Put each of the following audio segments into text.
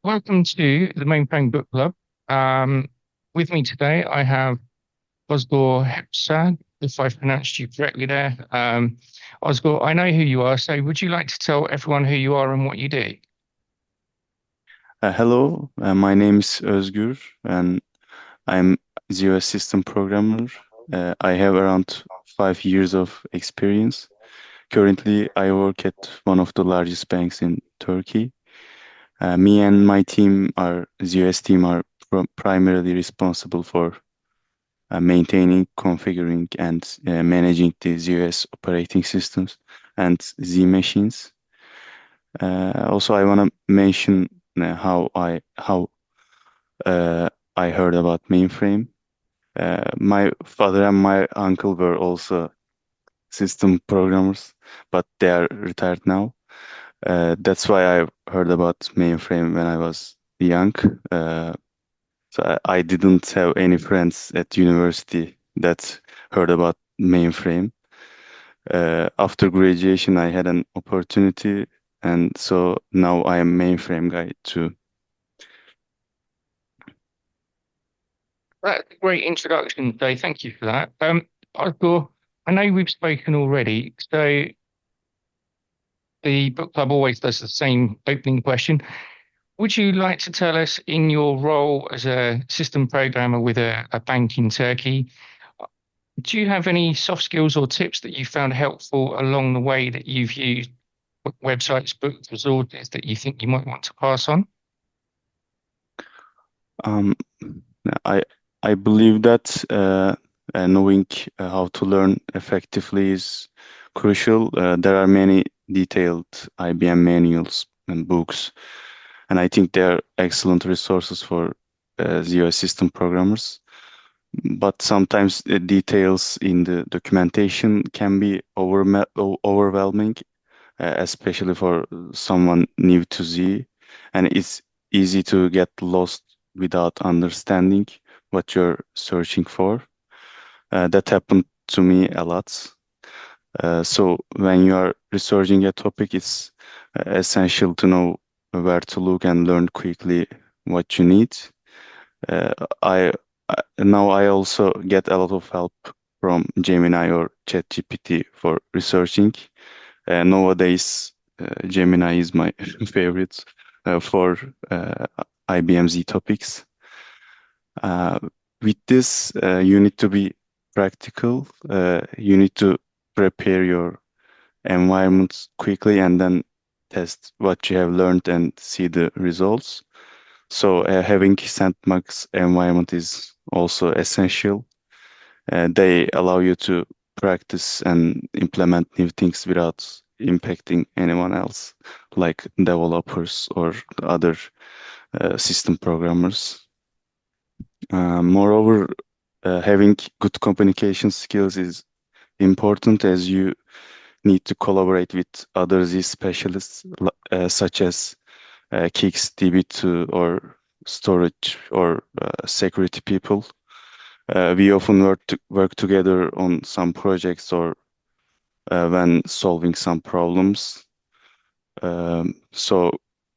Welcome to the Mainframe Book Club. Um, with me today, I have Özgür Hepsağ, if I pronounced you correctly there. Özgür, I know who you are, so would you like to tell everyone who you are and what you do? Hello, my name is Özgür and I'm zero system programmer. I have around 5 years of experience. Currently, I work at one of the largest banks in Turkey. Me and my team, our ZOS team, are primarily responsible for maintaining, configuring, and managing the ZOS operating systems and Z machines. Also, I want to mention how I heard about mainframe. My father and my uncle were also system programmers, but they are retired now. That's why I heard about mainframe when I was young. Uh, so I didn't have any friends at university that heard about mainframe. After graduation, I had an opportunity, and so now I am mainframe guy too. That's a great introduction, so thank you for that. Özgür, I know we've spoken already, so the book club always does the same opening question. Would you like to tell us, in your role as a system programmer with a bank in Turkey, do you have any soft skills or tips that you found helpful along the way that you've used, websites, books, resources that you think you might want to pass on? Um, I I believe that knowing how to learn effectively is crucial. There are many detailed IBM manuals and books, and I think they are excellent resources for zero system programmers. But sometimes the details in the documentation can be overwhelming, especially for someone new to Z, and it's easy to get lost without understanding what you're searching for. That happened to me a lot. So when you are researching a topic, it's essential to know where to look and learn quickly what you need. Uh, I Now I also get a lot of help from Gemini or ChatGPT for researching. Nowadays, Gemini is my favorite for IBM Z topics. Uh, with this, you need to be practical. You need to prepare your environment quickly and then test what you have learned and see the results. So having Sandbox environment is also essential. They allow you to practice and implement new things without impacting anyone else, like developers or other system programmers. Moreover, having good communication skills is important as you need to collaborate with other Z specialists, such as Kix, DB2, or storage or security people. We often work together on some projects or when solving some problems. So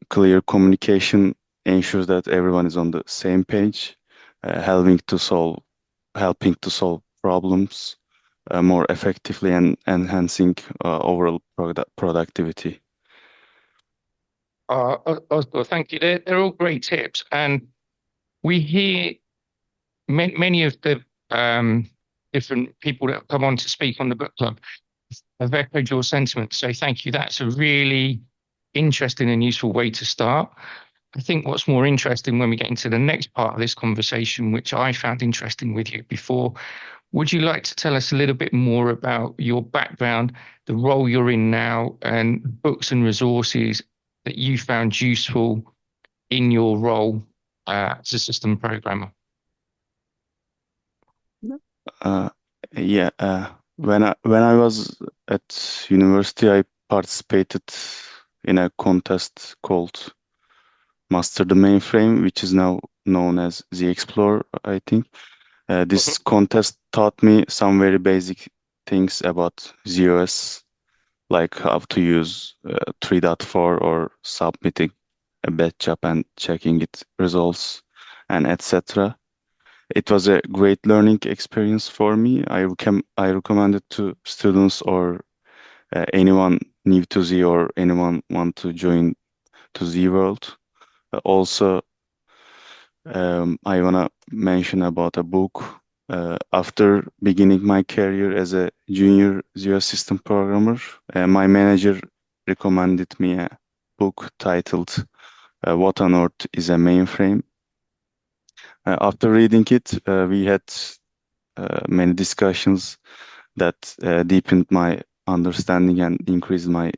clear communication ensures that everyone is on the same page, helping to solve problems more effectively and enhancing overall productivity. Oscar, thank you. They're all great tips. And we hear many of the different people that have come on to speak on the book club have echoed your sentiments. So thank you. That's a really interesting and useful way to start. I think what's more interesting when we get into the next part of this conversation, which I found interesting with you before, would you like to tell us a little bit more about your background, the role you're in now, and books and resources that you found useful in your role as a system programmer? Uh, yeah, when I was at university, I participated in a contest called Master the Mainframe, which is now known as the Explorer, I think. This Mhm. contest taught me some very basic things about ZOS, like how to use 3.4 or submitting a bad job and checking it results and etc. It was a great learning experience for me. I recommend it to students or anyone new to Z or anyone want to join to Z world. Also, I wanna mention about a book. After beginning my career as a junior Zero system programmer, my manager recommended me a book titled "What on Earth is a Mainframe?" After reading it, we had many discussions that deepened my understanding and increased my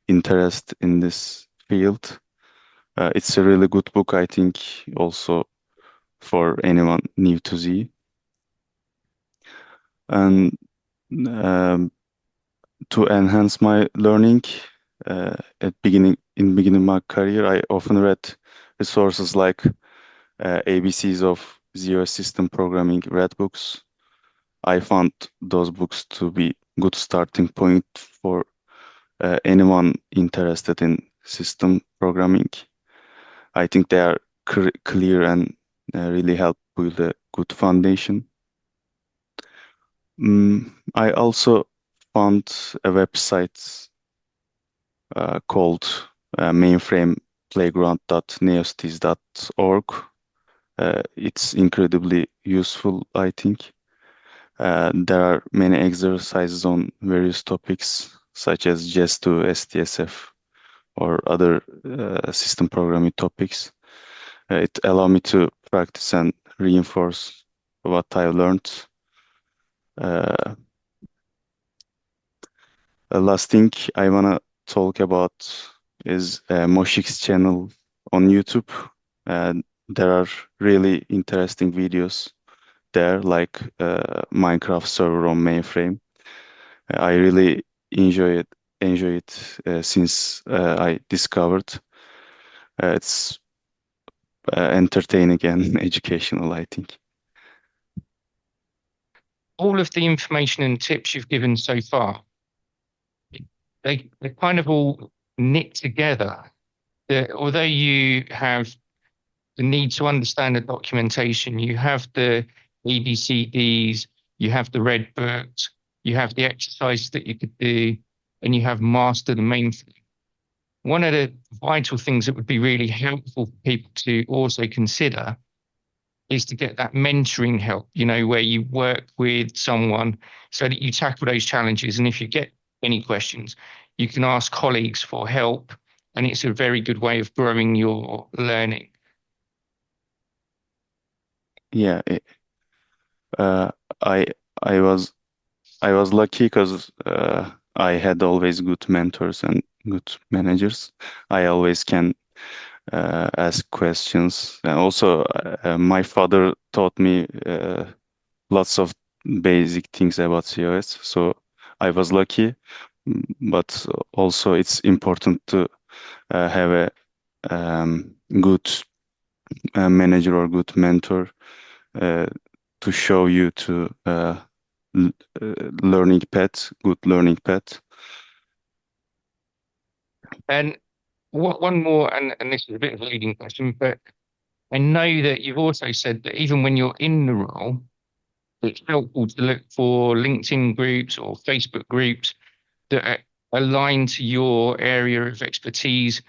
interest in this field. It's a really good book, I think, also for anyone new to Z. And um, to enhance my learning, in beginning my career, I often read resources like ABCs of Zero System Programming Red Books. I found those books to be good starting point for anyone interested in system programming. I think they are clear and really help build a good foundation. I also found a website called mainframeplayground.neostis.org. It's incredibly useful, I think. There are many exercises on various topics such as JES2, STSF, or other system programming topics. It allows me to practice and reinforce what I learned. Uh, the last thing I wanna talk about is Moshik's channel on YouTube. There are really interesting videos there, like Minecraft server on mainframe. I really enjoy it since I discovered. It's entertaining and educational, I think. All of the information and tips you've given so far, they kind of all knit together. Although you have the need to understand the documentation, you have the ABCDs, you have the red books, you have the exercises that you could do, and you have master the main thing. One of the vital things that would be really helpful for people to also consider is to get that mentoring help, where you work with someone so that you tackle those challenges. And if you get any questions, you can ask colleagues for help. And it's a very good way of growing your learning. Yeah, uh, I I was I was lucky because I had always good mentors and good managers. I always can ask questions. And also, my father taught me lots of basic things about COS, so I was lucky. But also, it's important to have a good manager or good mentor uh, to show you to learning path, good learning path. And one more, and this is a bit of a leading question, but I know that you've also said that even when you're in the role, it's helpful to look for LinkedIn groups or Facebook groups that are aligned to your area of expertise.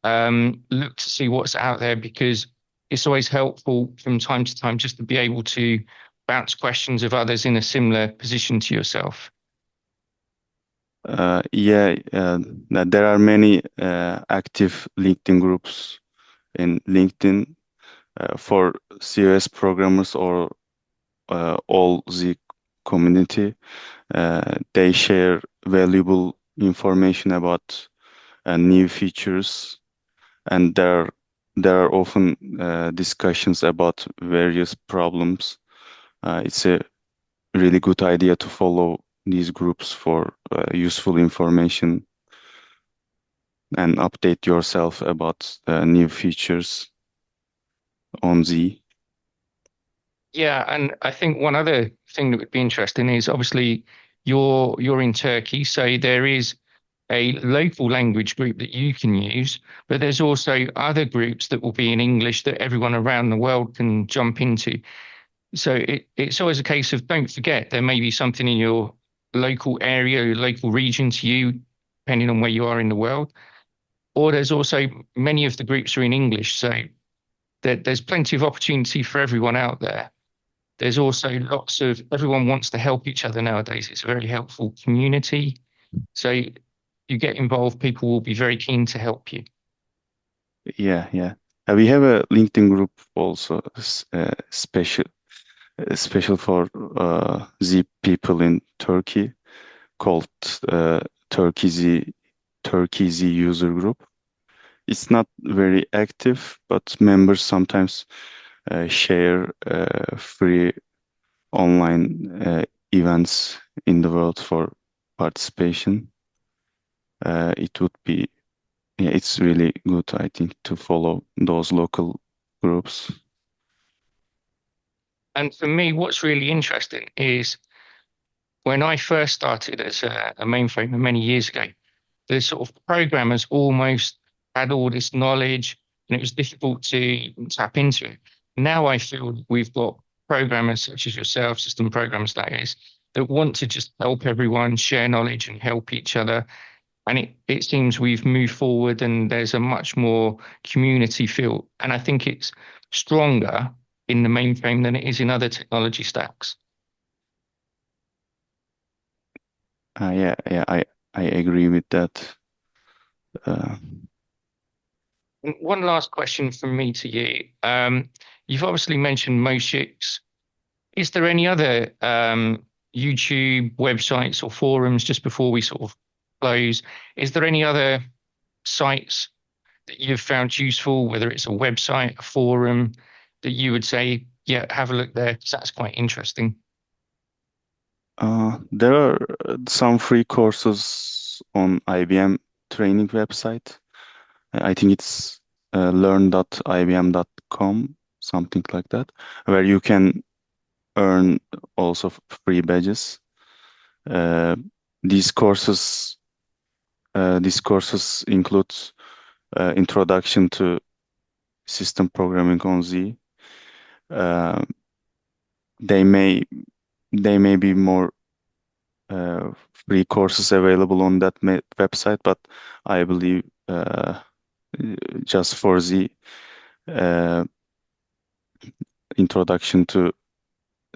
Look to see what's out there, because it's always helpful from time to time just to be able to bounce questions of others in a similar position to yourself. Yeah, there are many active LinkedIn groups in LinkedIn for COS programmers or all the community. They share valuable information about new features, and there are often discussions about various problems. It's a really good idea to follow these groups for useful information and update yourself about new features on Z. Yeah, and I think one other thing that would be interesting is obviously you're in Turkey, so there is a local language group that you can use, but there's also other groups that will be in English that everyone around the world can jump into. So it's always a case of don't forget there may be something in your local area, your local region to you, depending on where you are in the world. Or there's also many of the groups are in English, so there's plenty of opportunity for everyone out there. There's also lots of everyone wants to help each other nowadays. It's a very helpful community. So you get involved, people will be very keen to help you. Yeah, yeah. We have a LinkedIn group also, special for Z people in Turkey, called Turkey Z user group. It's not very active, but members sometimes share free online events in the world for participation. It would be, yeah, it's really good, I think, to follow those local groups. And for me, what's really interesting is when I first started as a mainframer many years ago, the sort of programmers almost had all this knowledge and it was difficult to tap into it. Now I feel we've got programmers such as yourself, system programmers that is, that want to just help everyone share knowledge and help each other. And it seems we've moved forward and there's a much more community feel. And I think it's stronger in the mainframe than it is in other technology stacks. Yeah, yeah, I agree with that. Uh, And one last question from me to you. You've obviously mentioned Moshix. Is there any other YouTube websites or forums just before we sort of close? Is there any other sites that you've found useful, whether it's a website, a forum, that you would say, yeah, have a look there, 'cause that's quite interesting? there are some free courses on IBM training website. I think it's learn.ibm.com, something like that, where you can earn also free badges. Uh, these courses these courses include introduction to system programming on Z. Uh, they may they may be more free courses available on that website, but I believe just for Z, uh, introduction to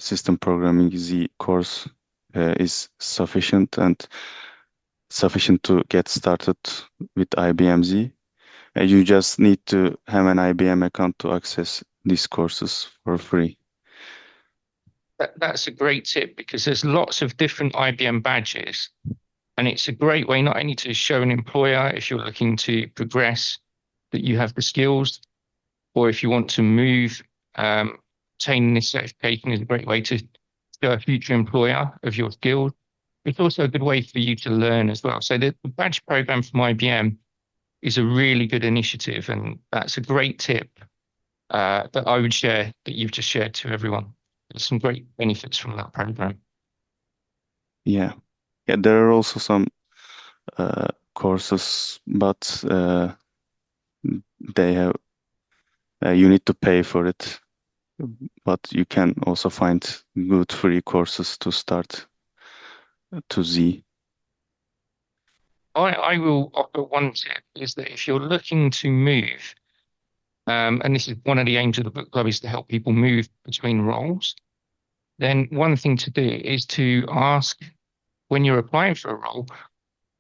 system programming Z course is sufficient to get started with IBM Z. You just need to have an IBM account to access these courses for free. That's a great tip because there's lots of different IBM badges. And it's a great way not only to show an employer if you're looking to progress that you have the skills, or if you want to move, obtaining this certification is a great way to show a future employer of your skills. It's also a good way for you to learn as well. So the badge program from IBM is a really good initiative, and that's a great tip that I would share that you've just shared to everyone. There's some great benefits from that program. Yeah, yeah. There are also some courses, but they have you need to pay for it. But you can also find good free courses to start to Z. I will offer one tip is that if you're looking to move, and this is one of the aims of the book club is to help people move between roles, then one thing to do is to ask when you're applying for a role,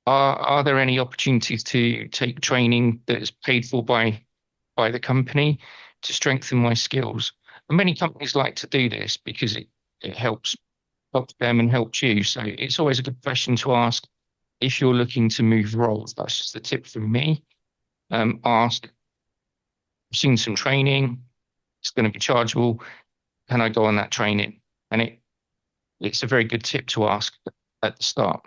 are there any opportunities to take training that is paid for by the company to strengthen my skills? And many companies like to do this because it helps them and helps you. So it's always a good question to ask if you're looking to move roles. That's just a tip from me. Ask, I've seen some training, it's going to be chargeable. Can I go on that training? And it's a very good tip to ask at the start.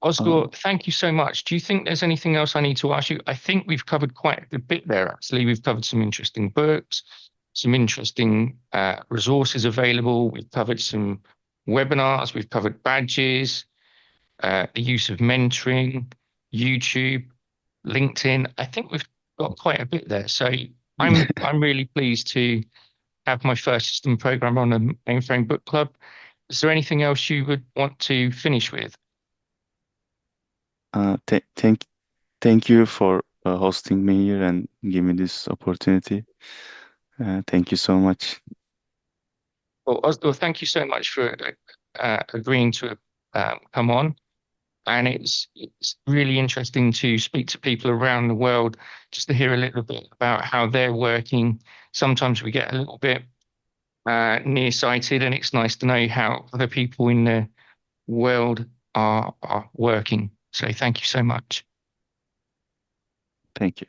Özgür, thank you so much. Do you think there's anything else I need to ask you? I think we've covered quite a bit there, actually. We've covered some interesting books, some interesting resources available. We've covered some webinars, we've covered badges. the use of mentoring, YouTube, LinkedIn. I think we've got quite a bit there. So I'm really pleased to have my first system program on the Mainframe Book Club. Is there anything else you would want to finish with? Thank you for hosting me here and give me this opportunity. Thank you so much. Well, Oscar, thank you so much for agreeing to come on. And it's really interesting to speak to people around the world just to hear a little bit about how they're working. Sometimes we get a little bit nearsighted, and it's nice to know how other people in the world are working. So thank you so much. Thank you.